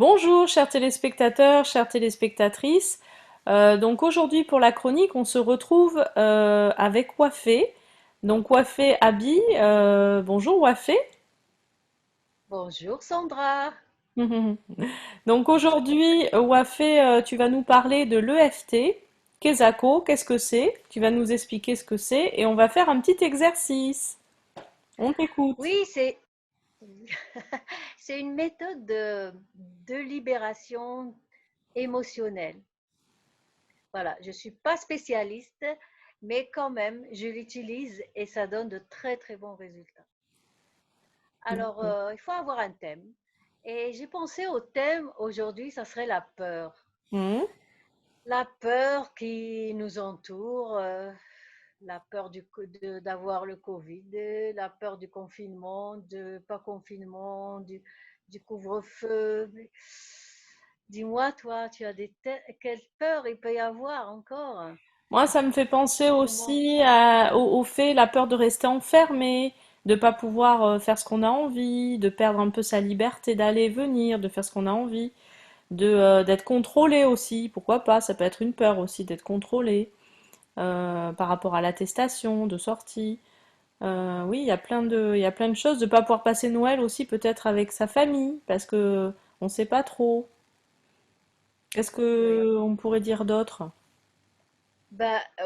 Bonjour, chers téléspectateurs, chères téléspectatrices. Donc aujourd'hui pour la chronique, on se retrouve avec Wafé. Donc Wafé Abi, bonjour Wafé. Bonjour Sandra. Donc aujourd'hui, Wafé, tu vas nous parler de l'EFT. Kesako, qu'est-ce que c'est? Tu vas nous expliquer ce que c'est et on va faire un petit exercice. On t'écoute. Oui, c'est une méthode de libération émotionnelle. Voilà, je ne suis pas spécialiste, mais quand même, je l'utilise et ça donne de très très bons résultats. Alors, il faut avoir un thème. Et j'ai pensé au thème aujourd'hui, ça serait la peur. Mhm. La peur qui nous entoure, la peur d'avoir le Covid, la peur du confinement, de pas confinement, du couvre-feu. Dis-moi, toi, quelle peur il peut y avoir encore? Moi, ça me fait penser Comment? aussi au fait, la peur de rester enfermé, de pas pouvoir faire ce qu'on a envie, de perdre un peu sa liberté d'aller et venir, de faire ce qu'on a envie, d'être contrôlé aussi. Pourquoi pas? Ça peut être une peur aussi d'être contrôlé par rapport à l'attestation de sortie. Oui, il y a plein de choses. De pas pouvoir passer Noël aussi peut-être avec sa famille parce que on sait pas trop. Qu'est-ce Oui. que on pourrait dire d'autre?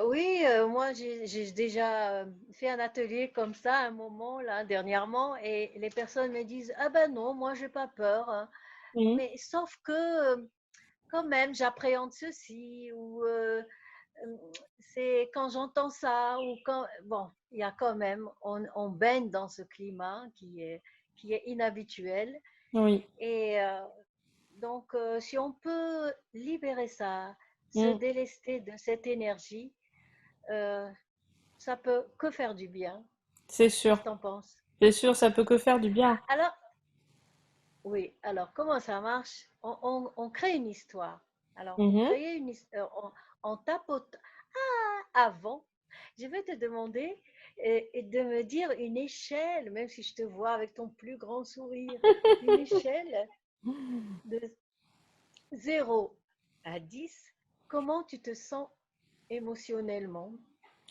Oui, moi j'ai déjà fait un atelier comme ça à un moment là dernièrement et les personnes me disent ah ben non, moi j'ai pas peur, hein. Mhm. Mais sauf que quand même j'appréhende ceci ou euh, c'est quand j'entends ça ou quand bon, il y a quand même on baigne dans ce climat qui est inhabituel Oui. et donc si on peut libérer ça, se Mhm. délester de cette énergie, euh, ça peut que faire du bien. C'est Qu'est-ce sûr. que tu en penses? C'est sûr, ça peut que faire du bien. Alors, oui, alors comment ça marche? On crée une histoire. Alors, pour Mhm. créer une histoire, on tapote. Ah, avant, je vais te demander et de me dire une échelle, même si je te vois avec ton plus grand sourire, une échelle de 0 à 10. Comment tu te sens émotionnellement?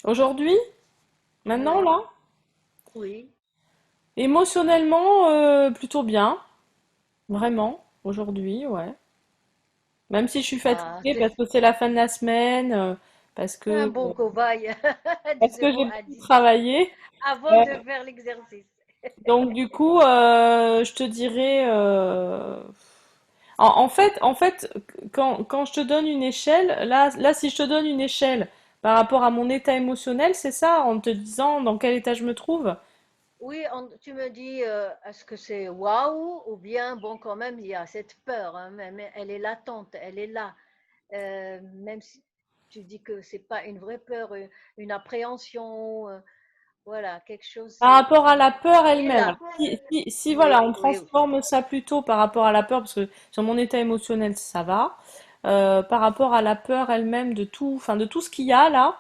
Aujourd'hui, maintenant Oui, là, oui. émotionnellement, plutôt bien, vraiment, aujourd'hui, ouais. Même si je suis Ah, fatiguée parce que c'est la fin de la semaine, c'est un bon cobaye du parce que zéro j'ai à beaucoup 10 travaillé. avant Euh, de faire l'exercice. donc du coup, je te dirais, en fait, quand je te donne une échelle, là, si je te donne une échelle par rapport à mon état émotionnel, c'est ça, en te disant dans quel état je me trouve. Oui, tu me dis, est-ce que c'est waouh ou bien, bon, quand même, il y a cette peur, hein, mais elle est latente, elle est là. Même si tu dis que c'est pas une vraie peur, une appréhension, voilà, quelque chose, Par rapport à la peur qui est elle-même. là. Si Oui, voilà, on oui, oui. transforme ça plutôt par rapport à la peur, parce que sur mon état émotionnel, ça va. Par rapport à la peur elle-même de tout, enfin de tout ce qu'il y a là,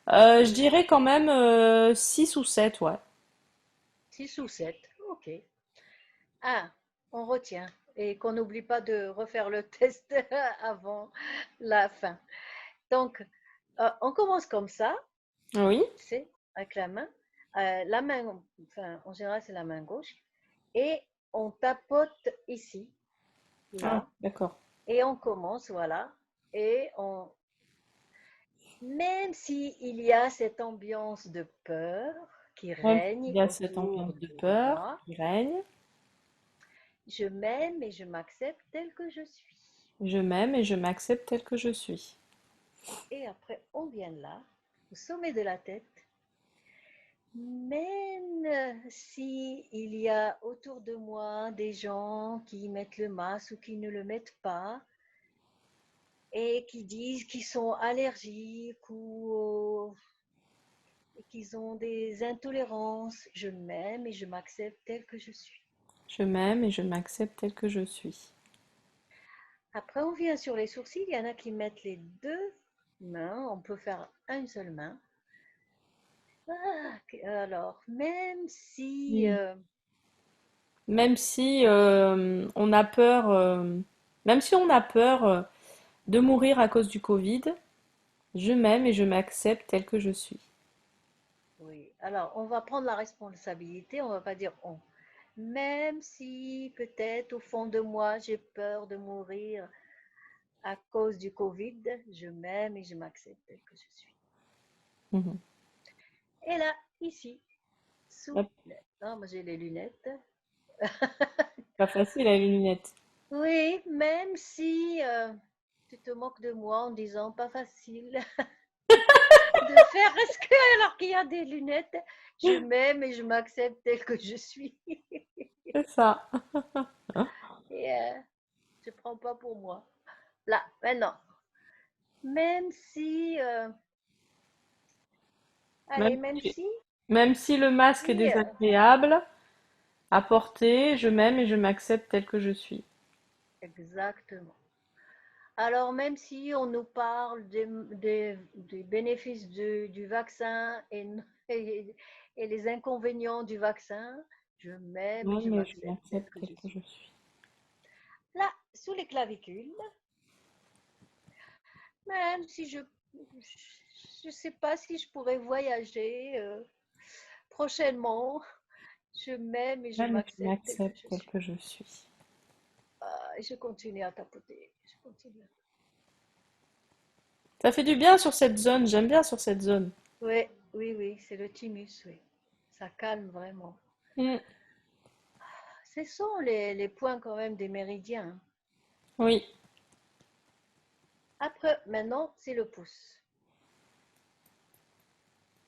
je dirais quand même 6 ou 7, ouais. 6 ou 7, ok. Ah, on retient. Et qu'on n'oublie pas de refaire le test avant la fin. Donc, on commence comme ça, Oui. tu sais, avec la main. La main, enfin, en général, c'est la main gauche. Et on tapote ici, Ah, là. d'accord. Et on commence, voilà. Et on, même s'il y a cette ambiance de peur qui Même s'il règne y a cette autour ambiance de de peur moi, qui règne, je m'aime et je m'accepte tel que je suis. je m'aime et je m'accepte tel que je suis. Et après, on vient là, au sommet de la tête. Même si il y a autour de moi des gens qui mettent le masque ou qui ne le mettent pas et qui disent qu'ils sont allergiques ou qu'ils ont des intolérances, je m'aime et je m'accepte tel que je suis. Je m'aime et je m'accepte tel que je suis. Après, on vient sur les sourcils. Il y en a qui mettent les deux mains. On peut faire une seule main. Alors, même si Mm. Même si on a peur. Même si on a peur de mourir à cause du Covid, je m'aime et je m'accepte tel que je suis. Oui. Alors, on va prendre la responsabilité, on va pas dire on. Même si peut-être au fond de moi, j'ai peur de mourir à cause du Covid, je m'aime et je m'accepte tel que je suis. Mhm. Et là, ici, sous... Hop, Non, moi j'ai les lunettes. pas facile à les lunettes. Oui, même si tu te moques de moi en disant pas facile de faire ce que alors qu'il y a des lunettes, je m'aime et je m'accepte tel que je suis. C'est ça. Et je prends pas pour moi. Là, maintenant, même si, allez, Même même si, si, même si le masque est si désagréable à porter, je m'aime et je m'accepte tel que je suis. exactement. Alors, même si on nous parle des bénéfices du vaccin et les inconvénients du vaccin, je m'aime et je Même et je m'accepte tel m'accepte que tel je que je suis. suis. Là, sous les clavicules, même si je ne sais pas si je pourrais voyager prochainement, je m'aime et je Même et je m'accepte tel que m'accepte je tel suis. que je suis. Et je continue à tapoter. Je continue. Ça fait du bien sur cette zone, j'aime bien sur cette zone. Oui, oui, oui, c'est le thymus, oui. Ça calme vraiment. Mm. Ce sont les points quand même des méridiens. Oui. Après, maintenant, c'est le pouce.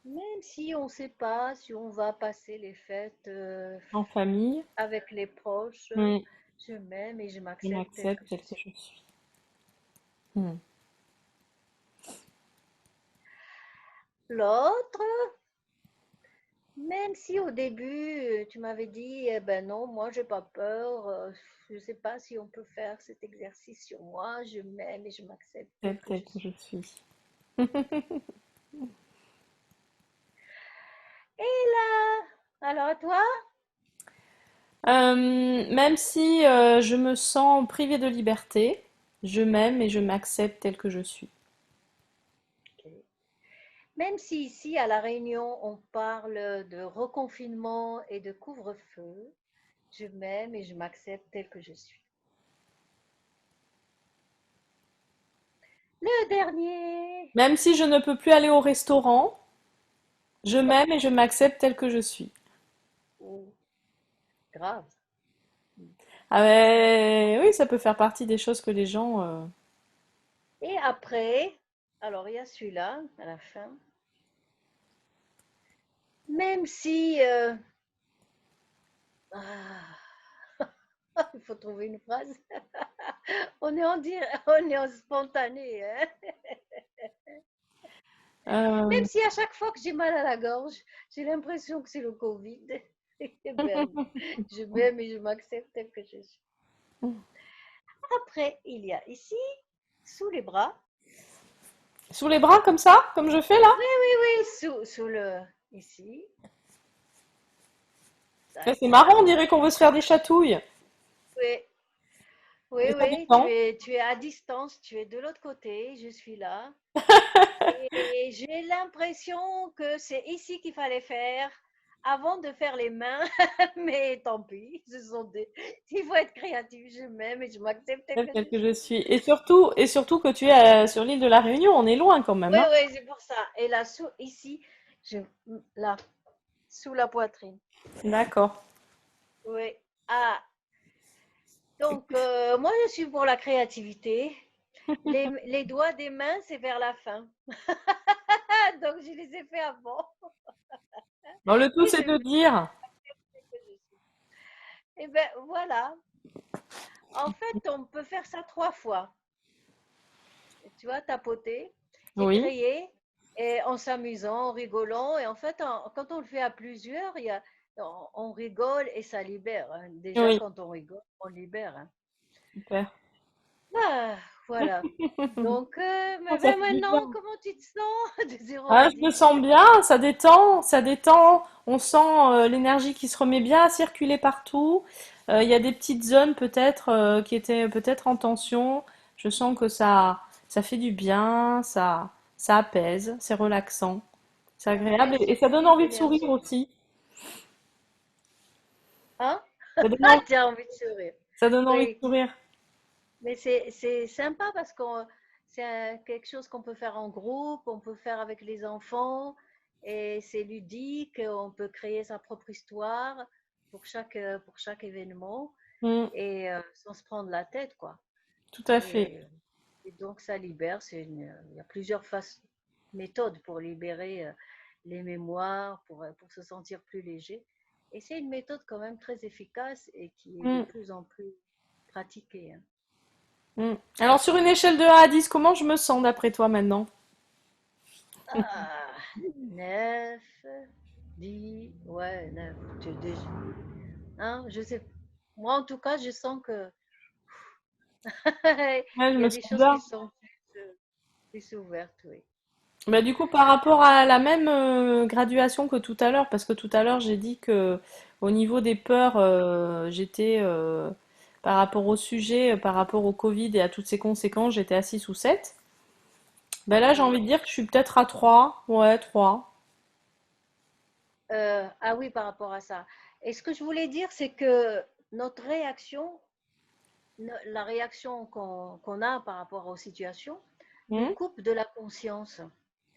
Même si on ne sait pas si on va passer les fêtes En famille, avec les proches, mm, je m'aime et je je m'accepte tel que m'accepte je tel que suis. je suis. Mm. L'autre, même si au début tu m'avais dit, eh ben non, moi j'ai pas peur, je ne sais pas si on peut faire cet exercice sur moi, je m'aime et je m'accepte tel que Tel je que suis. je suis. Et là, alors toi? Même si je me sens privée de liberté, je m'aime et je m'accepte tel que je suis. Ok. Même si ici à La Réunion on parle de reconfinement et de couvre-feu, je m'aime et je m'accepte tel que je suis. Le dernier, Même si je ne peux plus aller au restaurant, je m'aime et je m'accepte tel que je suis. oh, grave. Ah ouais, oui, ça peut faire partie des choses que les gens... Et après, alors il y a celui-là à la fin. Même si ah, il faut trouver une phrase. On est en spontané, hein. Même euh, si à chaque fois que j'ai mal à la gorge, j'ai l'impression que c'est le Covid. Eh ben, je m'aime et je m'accepte tel que je suis. Après, il y a ici, sous les bras. Sous les bras comme ça, comme je fais là? Oui, oui, oui, sous le. Ici. Eh, Tac. c'est marrant, on dirait qu'on veut se faire des chatouilles. Oui, oui, Mais ça oui, dépend. tu es à distance, tu es de l'autre côté, je suis là. Et j'ai l'impression que c'est ici qu'il fallait faire avant de faire les mains, mais tant pis, il faut être créatif, je m'aime et je m'accepte tel Tel que tel je que je suis. suis. Et surtout que tu es sur l'île de la Réunion, on est loin quand même, Oui, hein. oui, c'est pour ça. Et là, ici, je, là, sous la poitrine. D'accord. Oui. Ah, donc, moi, je suis pour la créativité. Les doigts des mains, c'est vers la fin. Donc, je les ai fait avant. Bon, le tout, Et c'est je de me dire. sais que je suis. Eh bien, voilà. En fait, on peut faire ça 3 fois. Tu vois, tapoter et Oui, créer et en s'amusant, en rigolant. Et en fait, quand on le fait à plusieurs, on rigole et ça libère, hein. Déjà, oui, quand on rigole, on libère, hein. super. Ah, Voilà. Donc, Oh, mais ça ben fait du maintenant, bien. comment tu te sens de 0 Ah, à je me 10? sens bien, ça détend, ça détend. On sent l'énergie qui se remet bien à circuler partout. Il y a des petites zones peut-être qui étaient peut-être en tension. Je sens que ça fait du bien, ça apaise, c'est relaxant, c'est Ça agréable apaise et ça donne toute envie de sourire l'énergie. aussi. Hein? Ça donne Ah, envie, tu as envie de sourire. ça donne envie de Oui, sourire. mais c'est sympa parce que c'est quelque chose qu'on peut faire en groupe, on peut faire avec les enfants et c'est ludique, on peut créer sa propre histoire pour chaque événement Mm, et sans se prendre la tête, quoi. tout à fait. Et, et donc ça libère, il y a plusieurs méthodes pour libérer les mémoires, pour se sentir plus léger. Et c'est une méthode quand même très efficace et qui est de Mm, plus en plus pratiquée, hein. mm. Alors sur une échelle de 1 à 10, comment je me sens d'après toi maintenant? Ah, 9, 10, ouais, 9. Hein, je sais. Moi, en tout cas, je sens que Ouais, je il y me a des sens choses qui bien. sont plus ouvertes, oui. Bah, du coup, par rapport à la même graduation que tout à l'heure, parce que tout à l'heure j'ai dit que au niveau des peurs, j'étais par rapport au sujet, par rapport au Covid et à toutes ses conséquences, j'étais à 6 ou 7. Ben là, j'ai Oui. envie de dire que je suis peut-être à 3. Ouais, 3. Ah oui, par rapport à ça. Et ce que je voulais dire, c'est que notre réaction, la réaction qu'on a par rapport aux situations, nous Hmm, coupe de la conscience.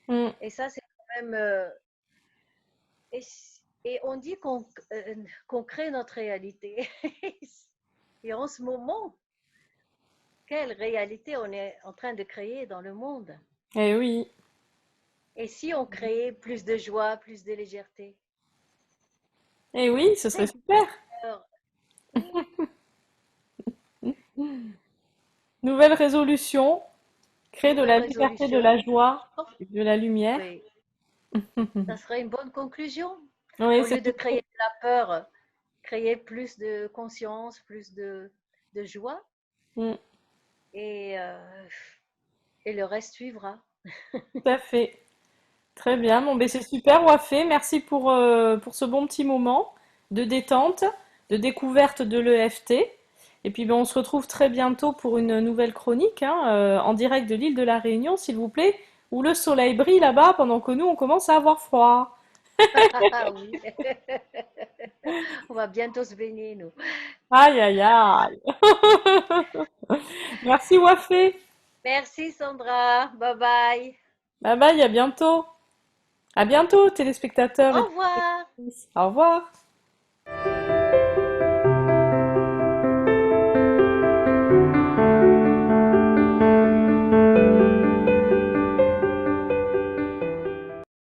hmm. Et ça, c'est quand même. Et, et on dit qu'on crée notre réalité. Et en ce moment, quelle réalité on est en train de créer dans le monde? Eh oui, Et si on créait plus de joie, plus de légèreté? eh oui, ce serait C'est super. peur. Oui, Nouvelle résolution, créer de nouvelle la liberté, de résolution. la Je joie, pense, et de la lumière. oui, ça serait une bonne conclusion. Oui, Au c'est lieu de super. créer de la peur, créer plus de conscience, plus de joie, Hmm, et, euh, et le reste suivra. tout à fait. Très bien, bon, ben c'est super, Wafé. Merci pour ce bon petit moment de détente, de découverte de l'EFT. Et puis ben, on se retrouve très bientôt pour une nouvelle chronique, hein, en direct de l'île de la Réunion, s'il vous plaît, où le soleil brille là-bas pendant que nous, on commence à avoir froid. Ah oui, on va bientôt se baigner, nous. Aïe, aïe, aïe. Merci, Wafé. Merci Sandra, bye bye. Bye bye, à bientôt. À bientôt, téléspectateurs Au et revoir. téléspectatrices. Au revoir.